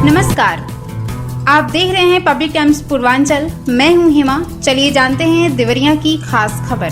नमस्कार, आप देख रहे हैं पब्लिक टाइम्स पूर्वांचल। मैं हूं हिमा। चलिए जानते हैं देवरिया की खास खबर।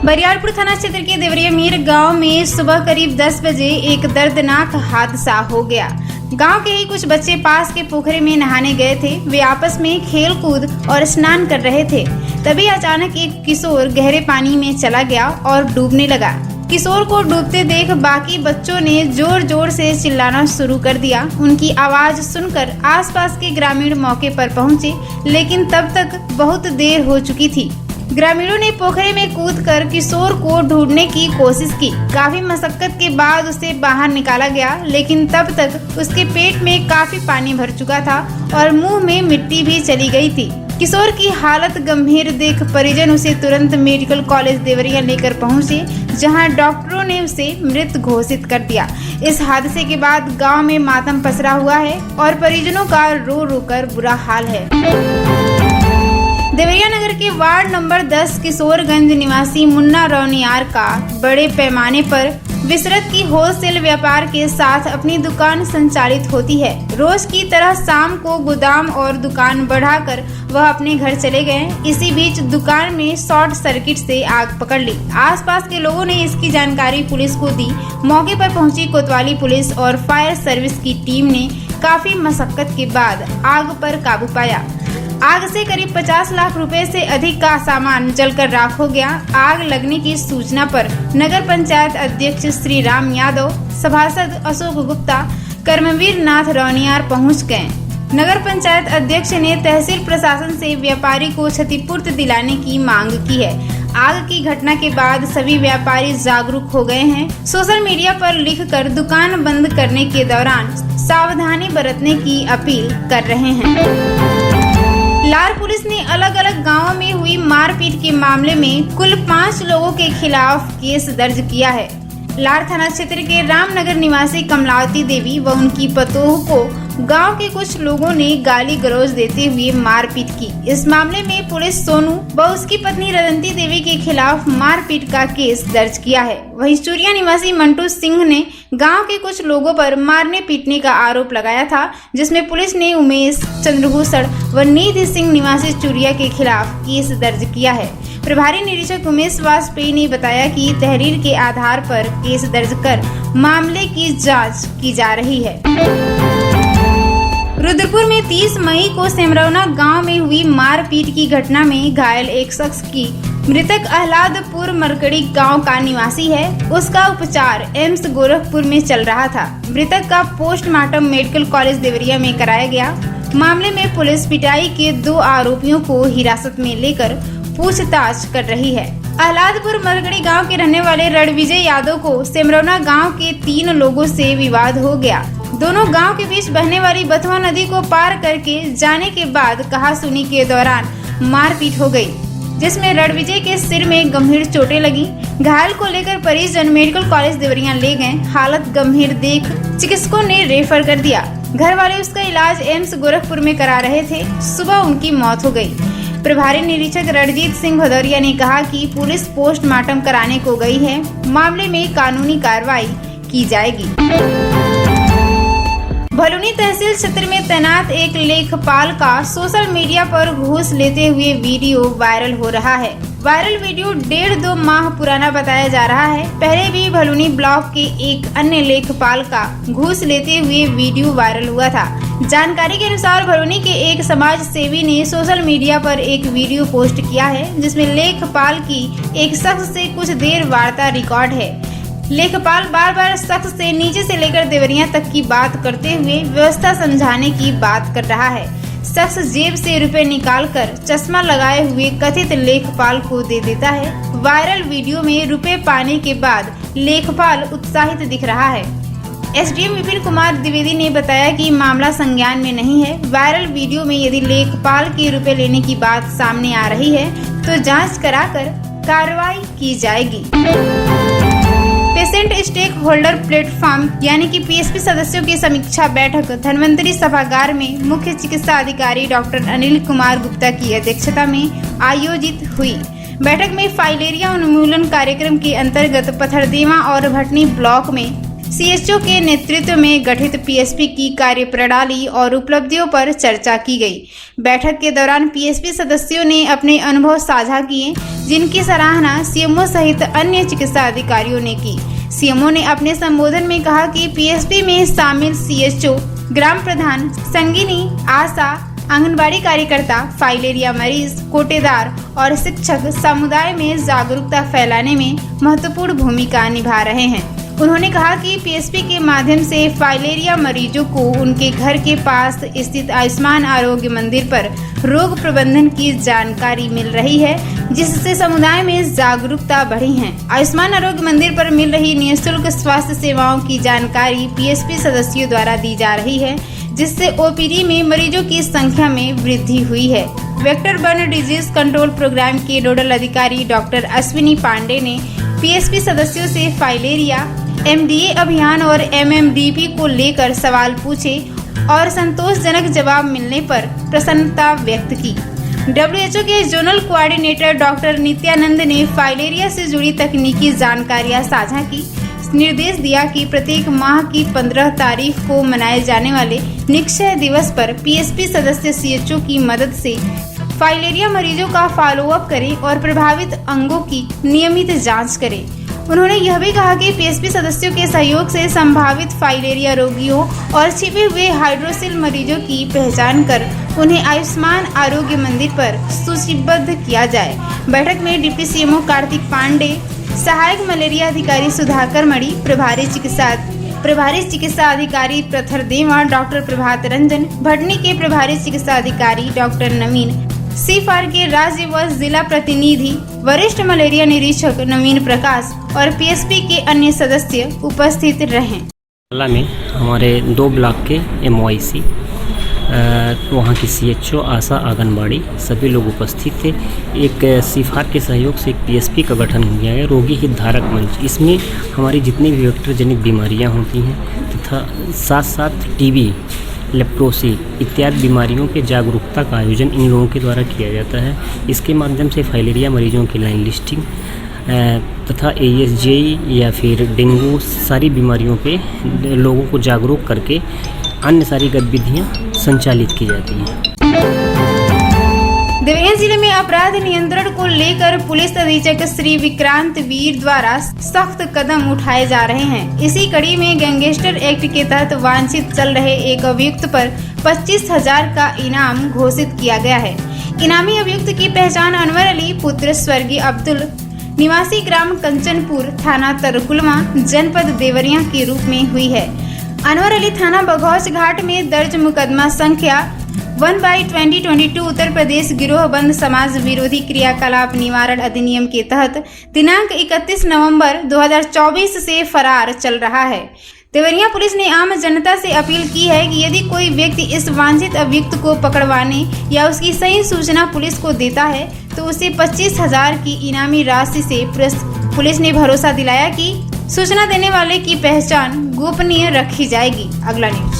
बरियारपुर थाना क्षेत्र के देवरिया मीर गांव में सुबह करीब 10 बजे एक दर्दनाक हादसा हो गया। गांव के ही कुछ बच्चे पास के पोखरे में नहाने गए थे। वे आपस में खेल कूद और स्नान कर रहे थे। तभी अचानक एक किशोर गहरे पानी में चला गया और डूबने लगा। किशोर को डूबते देख बाकी बच्चों ने जोर जोर से चिल्लाना शुरू कर दिया। उनकी आवाज सुनकर आसपास के ग्रामीण मौके पर पहुंचे, लेकिन तब तक बहुत देर हो चुकी थी। ग्रामीणों ने पोखरे में कूदकर किशोर को ढूंढने की कोशिश की। काफी मशक्कत के बाद उसे बाहर निकाला गया, लेकिन तब तक उसके पेट में काफी पानी भर चुका था और मुंह में मिट्टी भी चली गई थी। किशोर की हालत गंभीर देख परिजन उसे तुरंत मेडिकल कॉलेज देवरिया लेकर पहुंचे, जहां डॉक्टरों ने उसे मृत घोषित कर दिया। इस हादसे के बाद गांव में मातम पसरा हुआ है और परिजनों का रो रो कर बुरा हाल है। देवरिया नगर के वार्ड नंबर 10 किशोरगंज निवासी मुन्ना रौनियार का बड़े पैमाने पर विसरत की होलसेल व्यापार के साथ अपनी दुकान संचालित होती है। रोज की तरह शाम को गोदाम और दुकान बढ़ाकर वह अपने घर चले गए। इसी बीच दुकान में शॉर्ट सर्किट से आग पकड़ ली। आसपास के लोगों ने इसकी जानकारी पुलिस को दी। मौके पर पहुंची कोतवाली पुलिस और फायर सर्विस की टीम ने काफी मशक्कत के बाद आग पर काबू पाया। आग से करीब 50 लाख रुपए से अधिक का सामान जलकर राख हो गया। आग लगने की सूचना पर नगर पंचायत अध्यक्ष श्री राम यादव, सभासद अशोक गुप्ता, कर्मवीर नाथ रौनियार पहुंच गए। नगर पंचायत अध्यक्ष ने तहसील प्रशासन से व्यापारी को क्षतिपूर्ति दिलाने की मांग की है। आग की घटना के बाद सभी व्यापारी जागरूक हो गए हैं। सोशल मीडिया पर लिखकर दुकान बंद करने के दौरान सावधानी बरतने की अपील कर रहे हैं। लार पुलिस ने अलग अलग गांवों में हुई मारपीट के मामले में कुल 5 लोगों के खिलाफ केस दर्ज किया है। लार थाना क्षेत्र के रामनगर निवासी कमलावती देवी व उनकी पतोह को गांव के कुछ लोगों ने गाली गलौज देते हुए मारपीट की। इस मामले में पुलिस सोनू व उसकी पत्नी रदंती देवी के खिलाफ मारपीट का केस दर्ज किया है। वहीं चूरिया निवासी मंटू सिंह ने गांव के कुछ लोगों पर मारने पीटने का आरोप लगाया था, जिसमें पुलिस ने उमेश चंद्रभूषण व निधि सिंह निवासी चूरिया के खिलाफ केस दर्ज किया है। प्रभारी निरीक्षक उमेश वाजपेयी ने बताया कि तहरीर के आधार पर केस दर्ज कर मामले की जांच की जा रही है। रुद्रपुर में 30 मई को सेमरौना गांव में हुई मारपीट की घटना में घायल एक शख्स की मृतक आह्लादपुर मरकड़ी गांव का निवासी है। उसका उपचार एम्स गोरखपुर में चल रहा था। मृतक का पोस्टमार्टम मेडिकल कॉलेज देवरिया में कराया गया। मामले में पुलिस पिटाई के 2 आरोपियों को हिरासत में लेकर पूछताछ कर रही है। आह्लादपुर मरकड़ी गांव के रहने वाले रणविजय यादव को सेमरौना गांव के 3 लोगों से विवाद हो गया। दोनों गांव के बीच बहने वाली बथुआ नदी को पार करके जाने के बाद कहासुनी के दौरान मारपीट हो गई, जिसमें रणविजय के सिर में गंभीर चोटें लगी। घायल को लेकर परिजन मेडिकल कॉलेज देवरिया ले गए। हालत गंभीर देख चिकित्सकों ने रेफर कर दिया। घर वाले उसका इलाज एम्स गोरखपुर में करा रहे थे। सुबह उनकी मौत हो गई। प्रभारी निरीक्षक रणजीत सिंह भदौरिया ने कहा कि पुलिस पोस्टमार्टम कराने को गई है। मामले में कानूनी कार्रवाई की जाएगी। भलुनी तहसील क्षेत्र में तैनात एक लेखपाल का सोशल मीडिया पर घूस लेते हुए वीडियो वायरल हो रहा है। वायरल वीडियो 1.5-2 माह पुराना बताया जा रहा है। पहले भी भलुनी ब्लॉक के एक अन्य लेखपाल का घूस लेते हुए वीडियो वायरल हुआ था। जानकारी के अनुसार भलुनी के एक समाज सेवी ने सोशल मीडिया पर एक वीडियो पोस्ट किया है, जिसमें लेखपाल की एक शख्स से कुछ देर वार्ता रिकॉर्ड है। लेखपाल बार बार शख्स से नीचे से लेकर देवरिया तक की बात करते हुए व्यवस्था समझाने की बात कर रहा है। शख्स जेब से रुपए निकालकर चश्मा लगाए हुए कथित लेखपाल को दे देता है। वायरल वीडियो में रुपए पाने के बाद लेखपाल उत्साहित दिख रहा है। एसडीएम विपिन कुमार द्विवेदी ने बताया कि मामला संज्ञान में नहीं है। वायरल वीडियो में यदि लेखपाल के रुपए लेने की बात सामने आ रही है तो जांच कराकर कार्रवाई की जाएगी। पेशेंट स्टेक होल्डर प्लेटफॉर्म यानी कि पीएसपी सदस्यों की समीक्षा बैठक धन्वंतरी सभागार में मुख्य चिकित्सा अधिकारी डॉक्टर अनिल कुमार गुप्ता की अध्यक्षता में आयोजित हुई। बैठक में फाइलेरिया उन्मूलन कार्यक्रम के अंतर्गत पथरदेवा और भटनी ब्लॉक में सीएचओ के नेतृत्व में गठित पीएसपी की कार्यप्रणाली और उपलब्धियों पर चर्चा की गई। बैठक के दौरान पीएसपी सदस्यों ने अपने अनुभव साझा किए, जिनकी सराहना सीएमओ सहित अन्य चिकित्सा अधिकारियों ने की। सीएमओ ने अपने संबोधन में कहा कि पीएसपी में शामिल सीएचओ, ग्राम प्रधान, संगिनी, आशा, आंगनबाड़ी कार्यकर्ता, फाइलेरिया मरीज, कोटेदार और शिक्षक समुदाय में जागरूकता फैलाने में महत्वपूर्ण भूमिका निभा रहे हैं। उन्होंने कहा कि पीएसपी के माध्यम से फाइलेरिया मरीजों को उनके घर के पास स्थित आयुष्मान आरोग्य मंदिर पर रोग प्रबंधन की जानकारी मिल रही है, जिससे समुदाय में जागरूकता बढ़ी है। आयुष्मान आरोग्य मंदिर पर मिल रही निःशुल्क स्वास्थ्य सेवाओं की जानकारी पीएसपी सदस्यों द्वारा दी जा रही है, जिससे ओपीडी में मरीजों की संख्या में वृद्धि हुई है। Vector borne disease control program के नोडल अधिकारी डॉक्टर अश्विनी पांडे ने पीएसपी सदस्यों से फाइलेरिया, एमडीए अभियान और एमएमडीपी को लेकर सवाल पूछे और संतोषजनक जवाब मिलने पर प्रसन्नता व्यक्त की। डब्ल्यूएचओ के जोनल कोऑर्डिनेटर डॉक्टर नित्यानंद ने फाइलेरिया से जुड़ी तकनीकी जानकारियां साझा की। निर्देश दिया कि प्रत्येक माह की 15 तारीख को मनाए जाने वाले निक्षय दिवस पर पीएसपी सदस्य सीएचओ की मदद से फाइलेरिया मरीजों का फॉलोअप करें और प्रभावित अंगों की नियमित जांच करें। उन्होंने यह भी कहा कि पीएसपी सदस्यों के सहयोग से संभावित फाइलेरिया रोगियों और छिपे हुए हाइड्रोसिल मरीजों की पहचान कर उन्हें आयुष्मान आरोग्य मंदिर पर सूचीबद्ध किया जाए। बैठक में डिप्टी सीएमओ कार्तिक पांडे, सहायक मलेरिया अधिकारी सुधाकर मणि, प्रभारी चिकित्सा अधिकारी प्रथर देवा, डॉक्टर प्रभात रंजन, भटनी के प्रभारी चिकित्सा अधिकारी डॉक्टर नवीन, सीफार के राज्य व जिला प्रतिनिधि, वरिष्ठ मलेरिया निरीक्षक नवीन प्रकाश और पीएसपी के अन्य सदस्य उपस्थित रहे। में हमारे 2 ब्लॉक के एमओआईसी, वहाँ की सीएचओ, आशा, आंगनबाड़ी सभी लोग उपस्थित थे। एक सीफार के सहयोग से एक पीएसपी का गठन किया गया, रोगी हितधारक मंच। इसमें हमारी जितनी भी वेक्टर जनित बीमारियाँ होती हैं तथा साथ साथ टीबी, लेप्रोसी इत्यादि बीमारियों के जागरूकता का आयोजन इन लोगों के द्वारा किया जाता है। इसके माध्यम से फाइलेरिया मरीजों की लाइन लिस्टिंग तथा एएसजे या फिर डेंगू सारी बीमारियों पे लोगों को जागरूक करके अन्य सारी गतिविधियाँ संचालित की जाती हैं। देवरिया जिले में अपराध नियंत्रण को लेकर पुलिस अधीक्षक श्री विक्रांत वीर द्वारा सख्त कदम उठाए जा रहे हैं। इसी कड़ी में गैंगस्टर एक्ट के तहत वांछित चल रहे एक अभियुक्त पर 25,000 का इनाम घोषित किया गया है। इनामी अभियुक्त की पहचान अनवर अली पुत्र स्वर्गीय अब्दुल, निवासी ग्राम कंचनपुर, थाना तरकुलमा, जनपद देवरिया के रूप में हुई है। अनवर अली थाना बघौच घाट में दर्ज मुकदमा संख्या 1/2022 उत्तर प्रदेश गिरोहबंद समाज विरोधी क्रियाकलाप निवारण अधिनियम के तहत दिनांक 31 नवंबर 2024 से फरार चल रहा है। देवरिया पुलिस ने आम जनता से अपील की है कि यदि कोई व्यक्ति इस वांछित अभियुक्त को पकड़वाने या उसकी सही सूचना पुलिस को देता है तो उसे 25,000 की इनामी राशि से पुलिस ने भरोसा दिलाया कि सूचना देने वाले की पहचान गोपनीय रखी जाएगी। अगला न्यूज।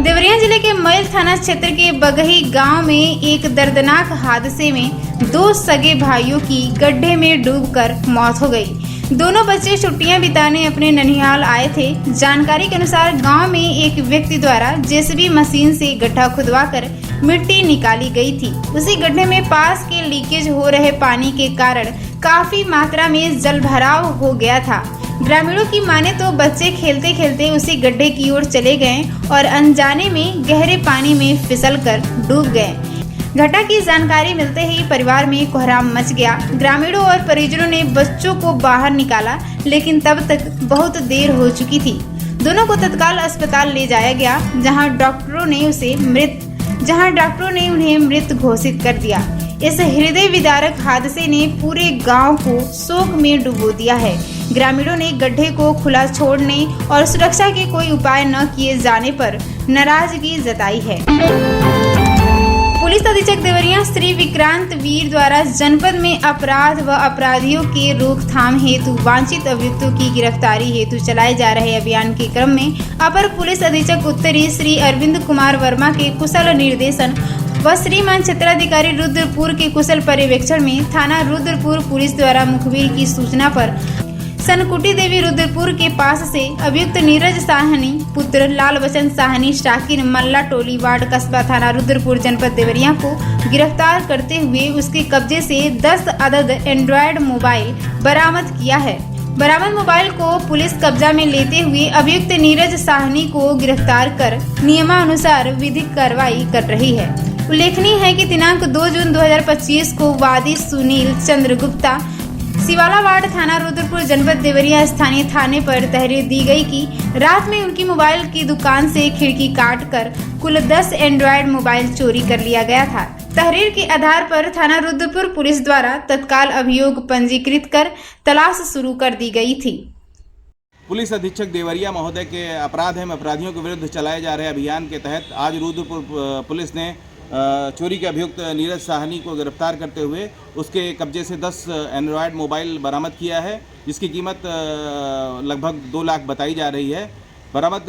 देवरिया जिले के मैल थाना क्षेत्र के बगही गांव में एक दर्दनाक हादसे में 2 सगे भाइयों की गड्ढे में डूबकर मौत हो गई। दोनों बच्चे छुट्टियां बिताने अपने ननिहाल आए थे। जानकारी के अनुसार गांव में एक व्यक्ति द्वारा जेसीबी मशीन से गड्ढा खुदवाकर मिट्टी निकाली गई थी। उसी गड्ढे में पास के लीकेज हो रहे पानी के कारण काफी मात्रा में जलभराव हो गया था। ग्रामीणों की माने तो बच्चे खेलते खेलते उसी गड्ढे की ओर चले गए और अनजाने में गहरे पानी में फिसलकर डूब गए। घटना की जानकारी मिलते ही परिवार में कोहराम मच गया। ग्रामीणों और परिजनों ने बच्चों को बाहर निकाला, लेकिन तब तक बहुत देर हो चुकी थी। दोनों को तत्काल अस्पताल ले जाया गया, जहां डॉक्टरों ने उन्हें मृत घोषित कर दिया। इस हृदय विदारक हादसे ने पूरे गांव को शोक में डुबो दिया है। ग्रामीणों ने गड्ढे को खुला छोड़ने और सुरक्षा के कोई उपाय न किए जाने पर नाराजगी जताई है। पुलिस अधीक्षक देवरिया श्री विक्रांत वीर द्वारा जनपद में अपराध व अपराधियों के रोकथाम हेतु वांछित अभियुक्तों की गिरफ्तारी हेतु चलाए जा रहे अभियान के क्रम में अपर पुलिस अधीक्षक उत्तरी श्री अरविंद कुमार वर्मा के कुशल निर्देशन व श्रीमान क्षेत्राधिकारी रुद्रपुर के कुशल पर्यवेक्षण में थाना रुद्रपुर पुलिस द्वारा मुखबिर की सूचना पर सनकुटी देवी रुद्रपुर के पास से अभियुक्त नीरज साहनी पुत्र लाल बचन साहनी शाकिर मल्ला टोली वार्ड कस्बा थाना रुद्रपुर जनपद देवरिया को गिरफ्तार करते हुए उसके कब्जे से 10 अदद एंड्रॉयड मोबाइल बरामद किया है। बरामद मोबाइल को पुलिस कब्जा में लेते हुए अभियुक्त नीरज साहनी को गिरफ्तार कर नियमानुसार विधिक कार्रवाई कर रही है। उल्लेखनीय है कि दिनांक 2 जून 2025 को वादी सुनील चंद्र गुप्ता सिवाला वार्ड थाना रुद्रपुर जनपद देवरिया स्थानीय थाने पर तहरीर दी गई कि रात में उनकी मोबाइल की दुकान से खिड़की काटकर कुल 10 एंड्रॉयड मोबाइल चोरी कर लिया गया था। तहरीर के आधार पर थाना रुद्रपुर पुलिस द्वारा तत्काल अभियोग पंजीकृत कर तलाश शुरू कर दी गई थी। पुलिस अधीक्षक देवरिया महोदय के अपराध एवं अपराधियों के विरुद्ध चलाए जा रहे अभियान के तहत आज रुद्रपुर पुलिस ने चोरी के अभियुक्त नीरज साहनी को गिरफ्तार करते हुए उसके कब्जे से 10 एंड्रॉयड मोबाइल बरामद किया है, जिसकी कीमत लगभग 2 लाख बताई जा रही है। बरामद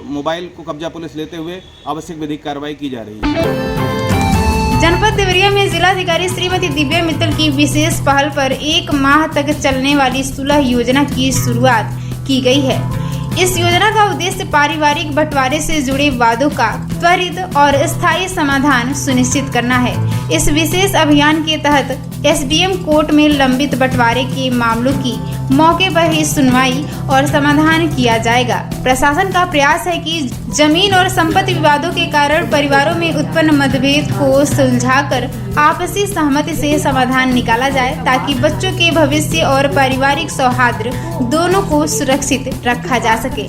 मोबाइल को कब्जा पुलिस लेते हुए आवश्यक विधिक कार्रवाई की जा रही है। जनपद देवरिया में जिलाधिकारी श्रीमती दिव्या मित्तल की विशेष पहल पर 1 माह तक चलने वाली सुलह योजना की शुरुआत की गई है। इस योजना का उद्देश्य पारिवारिक बंटवारे से जुड़े वादों का त्वरित और स्थायी समाधान सुनिश्चित करना है। इस विशेष अभियान के तहत एसडीएम कोर्ट में लंबित बंटवारे के मामलों की मौके पर ही सुनवाई और समाधान किया जाएगा। प्रशासन का प्रयास है कि जमीन और संपत्ति विवादों के कारण परिवारों में उत्पन्न मतभेद को सुलझाकर आपसी सहमति से समाधान निकाला जाए, ताकि बच्चों के भविष्य और पारिवारिक सौहार्द दोनों को सुरक्षित रखा जा सके।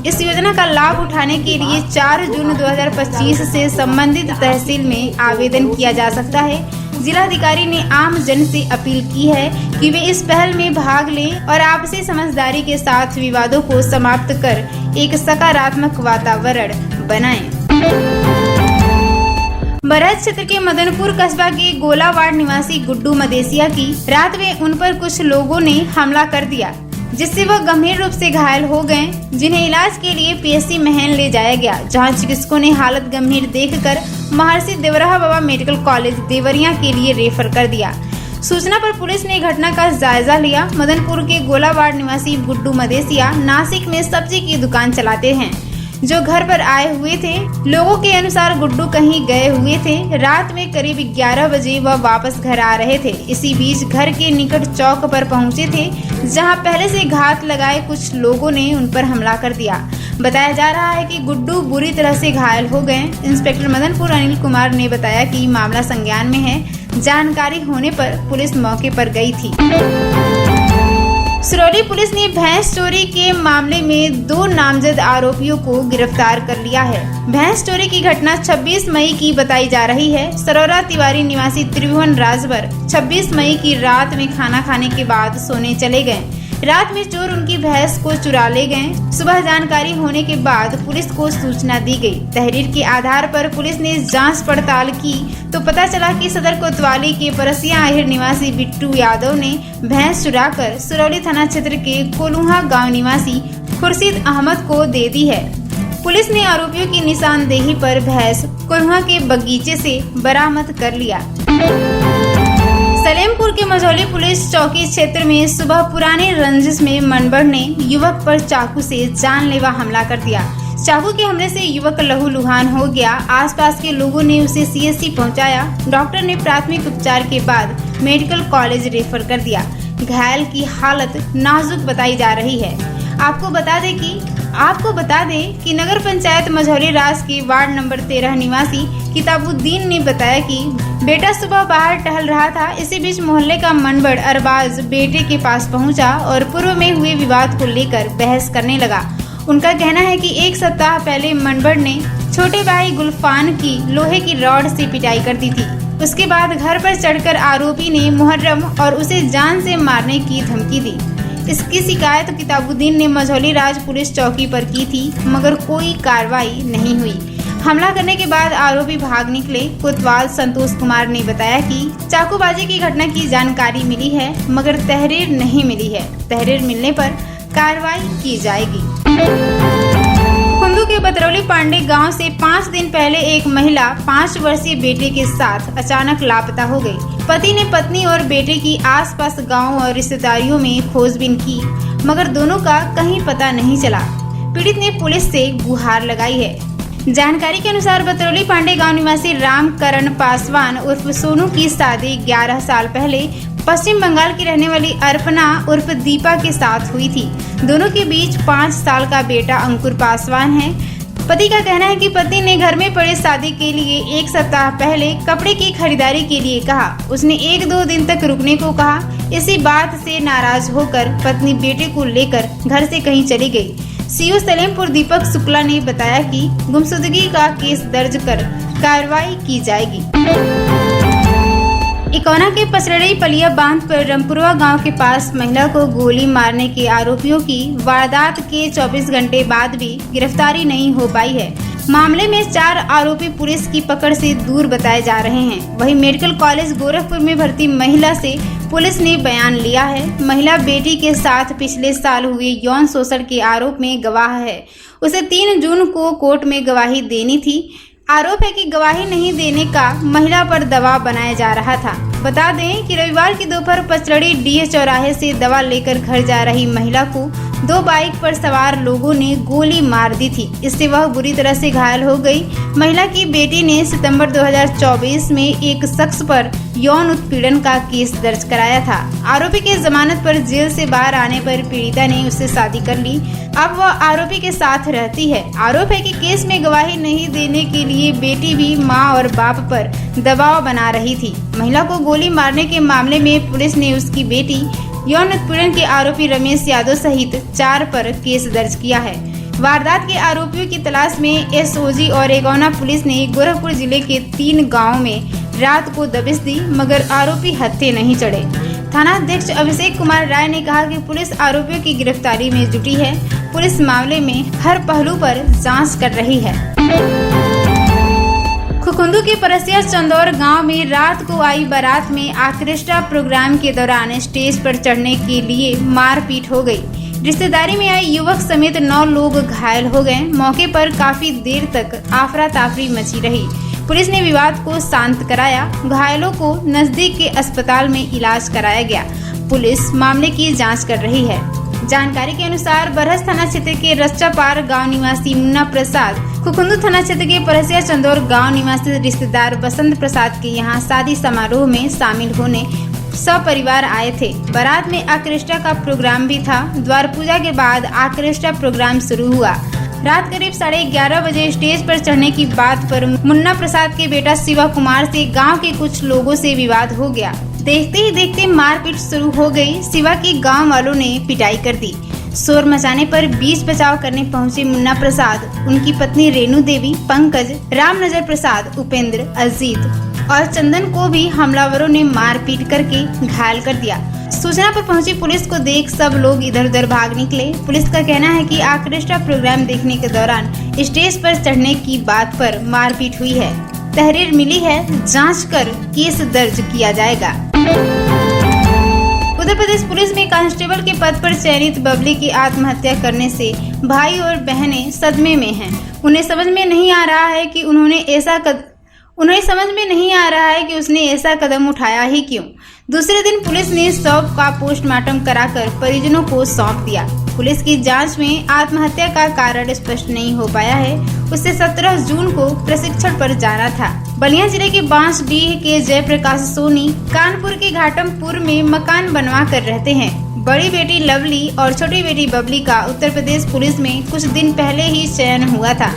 इस योजना का लाभ उठाने के लिए 4 जून 2025 से संबंधित तहसील में आवेदन किया जा सकता है। जिलाधिकारी ने आम जन से अपील की है कि वे इस पहल में भाग लें और आपसी समझदारी के साथ विवादों को समाप्त कर एक सकारात्मक वातावरण बनाएं। बरहज क्षेत्र के मदनपुर कस्बा के गोला वार्ड निवासी गुड्डू मदेसिया की रात में उन पर कुछ लोगों ने हमला कर दिया, जिससे वह गंभीर रूप से घायल हो गए, जिन्हें इलाज के लिए पीएससी महन ले जाया गया, जहां चिकित्सकों ने हालत गंभीर देखकर महर्षि देवराहा बाबा मेडिकल कॉलेज देवरिया के लिए रेफर कर दिया। सूचना पर पुलिस ने घटना का जायजा लिया। मदनपुर के गोला वार्ड निवासी गुड्डू मदेसिया नासिक में सब्जी की दुकान चलाते हैं, जो घर पर आए हुए थे। लोगों के अनुसार गुड्डू कहीं गए हुए थे। रात में करीब 11 बजे वह वापस घर आ रहे थे। इसी बीच घर के निकट चौक पर पहुंचे थे, जहां पहले से घात लगाए कुछ लोगों ने उन पर हमला कर दिया। बताया जा रहा है कि गुड्डू बुरी तरह से घायल हो गए। इंस्पेक्टर मदनपुर अनिल कुमार ने बताया कि मामला संज्ञान में है। जानकारी होने पर पुलिस मौके पर गई थी। सिरौली पुलिस ने भैंस चोरी के मामले में 2 नामजद आरोपियों को गिरफ्तार कर लिया है। भैंस चोरी की घटना 26 मई की बताई जा रही है। सरोरा तिवारी निवासी त्रिभुवन राजभर 26 मई की रात में खाना खाने के बाद सोने चले गए। रात में चोर उनकी भैंस को चुरा ले गए। सुबह जानकारी होने के बाद पुलिस को सूचना दी गई। तहरीर के आधार पर पुलिस ने जांच पड़ताल की तो पता चला कि सदर कोतवाली के परसिया आहिर निवासी बिट्टू यादव ने भैंस चुराकर सिरौली थाना क्षेत्र के कोलुहा गांव निवासी खुर्शीद अहमद को दे दी है। पुलिस ने आरोपियों की निशानदेही पर भैंस कोलुहा के बगीचे से बरामद कर लिया। सलेमपुर के मझौली पुलिस चौकी क्षेत्र में सुबह पुराने रंजिश में मनबड़ ने युवक पर चाकू से जानलेवा हमला कर दिया। चाकू के हमले से युवक लहूलुहान हो गया। आसपास के लोगों ने उसे सीएससी पहुंचाया। डॉक्टर ने प्राथमिक उपचार के बाद मेडिकल कॉलेज रेफर कर दिया। घायल की हालत नाजुक बताई जा रही है। आपको बता दें कि नगर पंचायत मझौली राज के वार्ड नंबर 13 निवासी किताबुद्दीन ने बताया कि बेटा सुबह बाहर टहल रहा था। इसी बीच मोहल्ले का मनबड़ अरबाज बेटे के पास पहुंचा और पूर्व में हुए विवाद को लेकर बहस करने लगा। उनका कहना है कि 1 सप्ताह पहले मनबड़ ने छोटे भाई गुलफान की लोहे की रॉड से पिटाई कर दी थी। उसके बाद घर पर चढ़कर आरोपी ने मुहर्रम और उसे जान से मारने की धमकी दी। इसकी शिकायत किताबुद्दीन ने मझौली राज पुलिस चौकी पर की थी, मगर कोई कार्रवाई नहीं हुई। हमला करने के बाद आरोपी भाग निकले। कोतवाल संतोष कुमार ने बताया कि चाकूबाजी की घटना की जानकारी मिली है, मगर तहरीर नहीं मिली है। तहरीर मिलने पर कार्रवाई की जाएगी। कुंदू के बतरौली पांडे गांव से 5 दिन पहले एक महिला 5 वर्षीय बेटे के साथ अचानक लापता हो गई। पति ने पत्नी और बेटे की आसपास गांव और रिश्तेदारियों में खोजबीन की, मगर दोनों का कहीं पता नहीं चला। पीड़ित ने पुलिस से गुहार लगाई है। जानकारी के अनुसार बतरौली पांडे गांव निवासी रामकरण पासवान उर्फ सोनू की शादी 11 साल पहले पश्चिम बंगाल की रहने वाली अर्पणा उर्फ दीपा के साथ हुई थी। दोनों के बीच 5 साल का बेटा अंकुर पासवान है। पति का कहना है कि पत्नी ने घर में पड़े शादी के लिए 1 सप्ताह पहले कपड़े की खरीदारी के लिए कहा। उसने 1-2 दिन तक रुकने को कहा। इसी बात से नाराज होकर पत्नी बेटे को लेकर घर से कहीं चली गई। सीओ सलेमपुर दीपक शुक्ला ने बताया कि गुमशुदगी का केस दर्ज कर कार्रवाई की जाएगी। इकौना के पचरड़ी पलिया बांध पर रमपुरवा गांव के पास महिला को गोली मारने के आरोपियों की वारदात के 24 घंटे बाद भी गिरफ्तारी नहीं हो पाई है। मामले में 4 आरोपी पुलिस की पकड़ से दूर बताए जा रहे हैं। वहीं मेडिकल कॉलेज गोरखपुर में भर्ती महिला से पुलिस ने बयान लिया है। महिला बेटी के साथ पिछले साल हुए यौन शोषण के आरोप में गवाह है। उसे 3 जून को कोर्ट में गवाही देनी थी। आरोप है कि गवाही नहीं देने का महिला पर दबाव बनाया जा रहा था। बता दें कि रविवार की दोपहर पचरड़ी डीए चौराहे से दवा लेकर घर जा रही महिला को 2 बाइक पर सवार लोगों ने गोली मार दी थी। इससे वह बुरी तरह से घायल हो गई। महिला की बेटी ने सितंबर 2024 में एक शख्स पर यौन उत्पीड़न का केस दर्ज कराया था। आरोपी के जमानत पर जेल से बाहर आने पर पीड़िता ने उससे शादी कर ली। अब वह आरोपी के साथ रहती है। आरोप है कि केस में गवाही नहीं देने के लिए बेटी भी मां और बाप पर दबाव बना रही थी। महिला को गोली मारने के मामले में पुलिस ने उसकी बेटी यौन उत्पीड़न के आरोपी रमेश यादव सहित 4 पर केस दर्ज किया है। वारदात के आरोपियों की तलाश में एसओजी और इकौना पुलिस ने गोरखपुर जिले के 3 गाँव में रात को दबिश दी, मगर आरोपी हत्थे नहीं चढ़े। थाना अध्यक्ष अभिषेक कुमार राय ने कहा कि पुलिस आरोपियों की गिरफ्तारी में जुटी है। पुलिस मामले में हर पहलू पर जांच कर रही है। खुखुंदू के परसिया चंदौर गांव में रात को आई बारात में आर्केस्ट्रा प्रोग्राम के दौरान स्टेज पर चढ़ने के लिए मारपीट हो गई। रिश्तेदारी में आए युवक समेत 9 लोग घायल हो गए। मौके पर काफी देर तक आफरा ताफरी मची रही। पुलिस ने विवाद को शांत कराया। घायलों को नजदीक के अस्पताल में इलाज कराया गया। पुलिस मामले की जांच कर रही है। जानकारी के अनुसार बरहस थाना क्षेत्र के रच्चापार गांव निवासी मुन्ना प्रसाद खुखुंदू थाना क्षेत्र के परसिया चंदौर गांव निवासी रिश्तेदार बसंत प्रसाद के यहां शादी समारोह में शामिल होने सपरिवार आए थे। बारात में आर्केस्ट्रा का प्रोग्राम भी था। द्वार पूजा के बाद आर्केस्ट्रा प्रोग्राम शुरू हुआ। रात करीब 11:30 बजे स्टेज पर चढ़ने की बात पर मुन्ना प्रसाद के बेटा शिवा कुमार से गांव के कुछ लोगों से विवाद हो गया। देखते ही देखते मारपीट शुरू हो गई। शिवा की गांव वालों ने पिटाई कर दी। शोर मचाने पर बीच बचाव करने पहुंचे मुन्ना प्रसाद, उनकी पत्नी रेणु देवी, पंकज, रामनजर प्रसाद, उपेंद्र, अजीत और चंदन को भी हमलावरों ने मारपीट करके घायल कर दिया। सूचना पर पहुंची पुलिस को देख सब लोग इधर उधर भाग निकले। पुलिस का कहना है कि आर्केस्ट्रा प्रोग्राम देखने के दौरान स्टेज पर चढ़ने की बात पर मारपीट हुई है। तहरीर मिली है, जांच कर केस दर्ज किया जाएगा। उत्तर प्रदेश पुलिस में कांस्टेबल के पद पर चयनित बबली की आत्महत्या करने से भाई और बहनें सदमे में हैं। उन्हें समझ में नहीं आ रहा है कि उसने ऐसा कदम उठाया ही क्यों। दूसरे दिन पुलिस ने शव का पोस्टमार्टम कराकर परिजनों को सौंप दिया। पुलिस की जांच में आत्महत्या का कारण स्पष्ट नहीं हो पाया है। उसे 17 जून को प्रशिक्षण पर जाना था। बलिया जिले के बांसडीह के जयप्रकाश सोनी कानपुर के घाटमपुर में मकान बनवा कर रहते हैं। बड़ी बेटी लवली और छोटी बेटी बबली का उत्तर प्रदेश पुलिस में कुछ दिन पहले ही चयन हुआ था।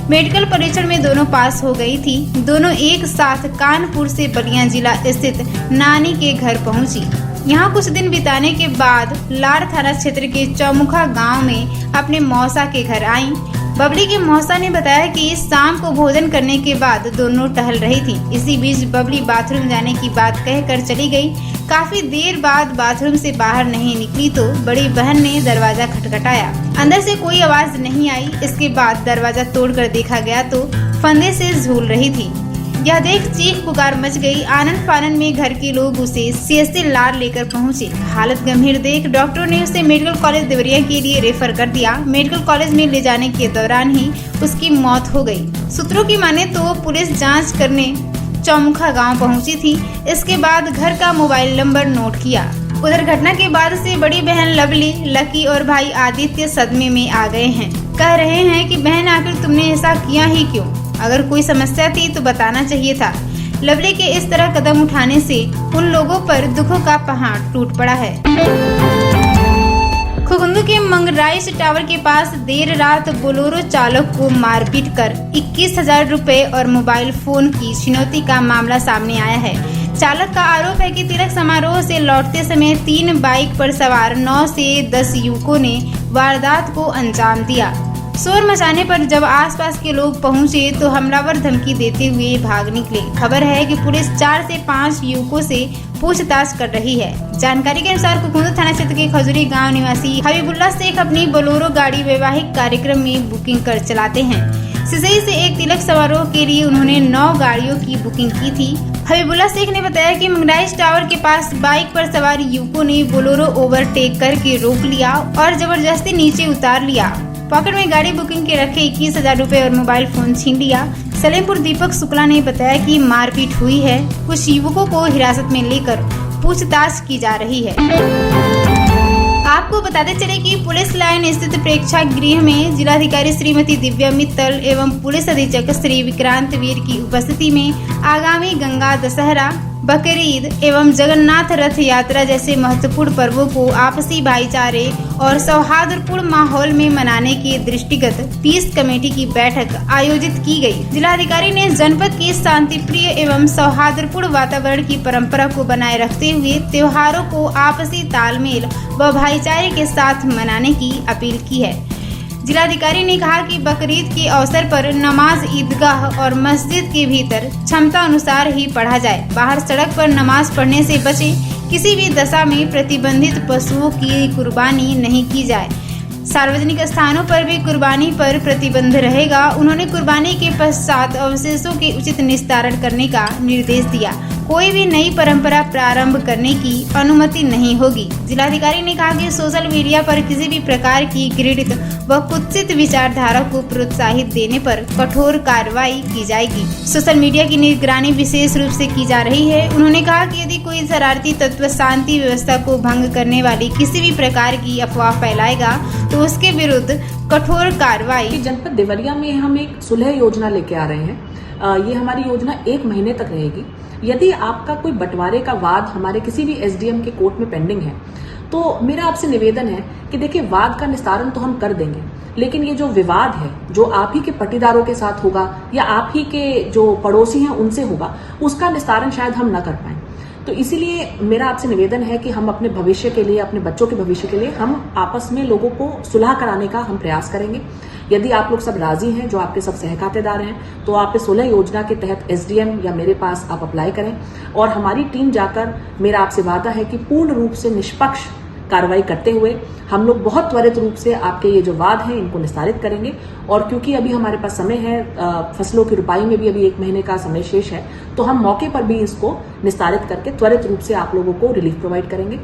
मेडिकल परीक्षण में दोनों पास हो गई थी। दोनों एक साथ कानपुर से बलिया जिला स्थित नानी के घर पहुंची। यहाँ कुछ दिन बिताने के बाद लार थाना क्षेत्र के चौमुखा गांव में अपने मौसा के घर आईं। बबली के मौसा ने बताया कि शाम को भोजन करने के बाद दोनों टहल रही थी। इसी बीच बबली बाथरूम जाने की बात कहकर चली गई। काफी देर बाद बाथरूम से बाहर नहीं निकली तो बड़ी बहन ने दरवाजा खटखटाया। अंदर से कोई आवाज नहीं आई। इसके बाद दरवाजा तोड़कर देखा गया तो फंदे से झूल रही थी। यह देख चीख पुकार मच गई। आनंद फानन में घर के लोग उसे सीएससी लार लेकर पहुंचे। हालत गंभीर देख डॉक्टरों ने उसे मेडिकल कॉलेज देवरिया के लिए रेफर कर दिया। मेडिकल कॉलेज में ले जाने के दौरान ही उसकी मौत हो गई। सूत्रों की माने तो पुलिस जांच करने चौमुखा गांव पहुंची थी। इसके बाद घर का मोबाइल नंबर नोट किया। उधर घटना के बाद से बड़ी बहन लवली, लकी और भाई आदित्य सदमे में आ गए हैं। कह रहे हैं कि बहन आखिर तुमने ऐसा किया ही क्यों? अगर कोई समस्या थी तो बताना चाहिए था। लवली के इस तरह कदम उठाने से उन लोगों पर दुखों का पहाड़ टूट पड़ा है। खुगुंदू के मंगराइश टावर के पास देर रात बोलेरो चालक को मारपीट कर 21,000 रुपए और मोबाइल फोन की छिनौती का मामला सामने आया है। चालक का आरोप है कि तिलक समारोह से लौटते समय 3 बाइक पर सवार 9 से 10 युवकों ने वारदात को अंजाम दिया। शोर मचाने पर जब आसपास के लोग पहुंचे तो हमलावर धमकी देते हुए भाग निकले। खबर है कि पुलिस 4 से 5 युवकों से पूछताछ कर रही है। जानकारी के अनुसार खुगुंदू थाना क्षेत्र के खजूरी गांव निवासी हबीबुल्ला शेख अपनी बोलेरो गाड़ी वैवाहिक कार्यक्रम में बुकिंग कर चलाते हैं। सिसई से एक तिलक समारोह के लिए उन्होंने 9 गाड़ियों की बुकिंग की थी। हबीबुल्ला शेख ने बताया कि मंगराइश टावर के पास बाइक पर सवार युवकों ने बोलेरो ओवरटेक करके रोक लिया और जबरदस्ती नीचे उतार लिया। पॉकेट में गाड़ी बुकिंग के रखे 21,000 रुपए और मोबाइल फोन छीन लिया। सलेमपुर दीपक शुक्ला ने बताया कि मारपीट हुई है। कुछ युवकों को हिरासत में लेकर पूछताछ की जा रही है। आपको बताते चले कि पुलिस लाइन स्थित प्रेक्षागृह में जिलाधिकारी श्रीमती दिव्या मित्तल एवं पुलिस अधीक्षक श्री विक्रांत वीर की उपस्थिति में आगामी गंगा दशहरा, बकरीद एवं जगन्नाथ रथ यात्रा जैसे महत्वपूर्ण पर्वों को आपसी भाईचारे और सौहार्दपूर्ण माहौल में मनाने के दृष्टिगत पीस कमेटी की बैठक आयोजित की गई। जिलाधिकारी ने जनपद के शांतिप्रिय एवं सौहार्दपूर्ण वातावरण की परंपरा को बनाए रखते हुए त्योहारों को आपसी तालमेल व भाईचारे के साथ मनाने की अपील की है। जिलाधिकारी ने कहा कि बकरीद के अवसर पर नमाज ईदगाह और मस्जिद के भीतर क्षमता अनुसार ही पढ़ा जाए। बाहर सड़क पर नमाज पढ़ने से बचें। किसी भी दशा में प्रतिबंधित पशुओं की कुर्बानी नहीं की जाए। सार्वजनिक स्थानों पर भी कुर्बानी पर प्रतिबंध रहेगा। उन्होंने कुर्बानी के पश्चात अवशेषों के उचित निस्तारण करने का निर्देश दिया। कोई भी नई परंपरा प्रारंभ करने की अनुमति नहीं होगी। जिलाधिकारी ने कहा कि सोशल मीडिया पर किसी भी प्रकार की घृणित व कुत्सित विचारधारा को प्रोत्साहित देने पर कठोर कार्रवाई की जाएगी। सोशल मीडिया की निगरानी विशेष रूप से की जा रही है। उन्होंने कहा कि यदि कोई शरारती तत्व शांति व्यवस्था को भंग करने वाली किसी भी प्रकार की अफवाह फैलाएगा तो उसके विरुद्ध कठोर कार्रवाई। जनपद देवरिया में हम एक सुलह योजना लेके आ रहे हैं। ये हमारी योजना 1 महीने तक रहेगी। यदि आपका कोई बंटवारे का वाद हमारे किसी भी एसडीएम के कोर्ट में पेंडिंग है तो मेरा आपसे निवेदन है कि देखिए, वाद का निस्तारण तो हम कर देंगे, लेकिन ये जो विवाद है जो आप ही के पट्टीदारों के साथ होगा या आप ही के जो पड़ोसी हैं उनसे होगा, उसका निस्तारण शायद हम न कर पाए। तो इसीलिए मेरा आपसे निवेदन है कि हम अपने भविष्य के लिए, अपने बच्चों के भविष्य के लिए हम आपस में लोगों को सुलह कराने का हम प्रयास करेंगे। यदि आप लोग सब राजी हैं, जो आपके सब सहखातेदार हैं, तो आप इस सुलह योजना के तहत एसडीएम या मेरे पास आप अप्लाई करें और हमारी टीम जाकर, मेरा आपसे वादा है कि पूर्ण रूप से निष्पक्ष कार्रवाई करते हुए हम लोग बहुत त्वरित रूप से आपके ये जो वाद हैं इनको निस्तारित करेंगे। और क्योंकि अभी हमारे पास समय है, फसलों की रुपाई में भी अभी 1 महीने का समय शेष है, तो हम मौके पर भी इसको निस्तारित करके त्वरित रूप से आप लोगों को रिलीफ प्रोवाइड करेंगे।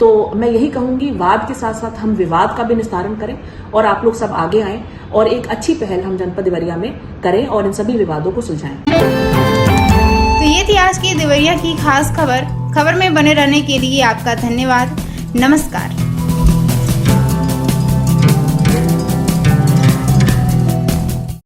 तो मैं यही कहूंगी, वाद के साथ साथ हम विवाद का भी निस्तारण करें और आप लोग सब आगे आएं और एक अच्छी पहल हम जनपद देवरिया में करें और इन सभी विवादों को सुलझाएं। तो ये थी आज की देवरिया की खास खबर में बने रहने के लिए आपका धन्यवाद। नमस्कार।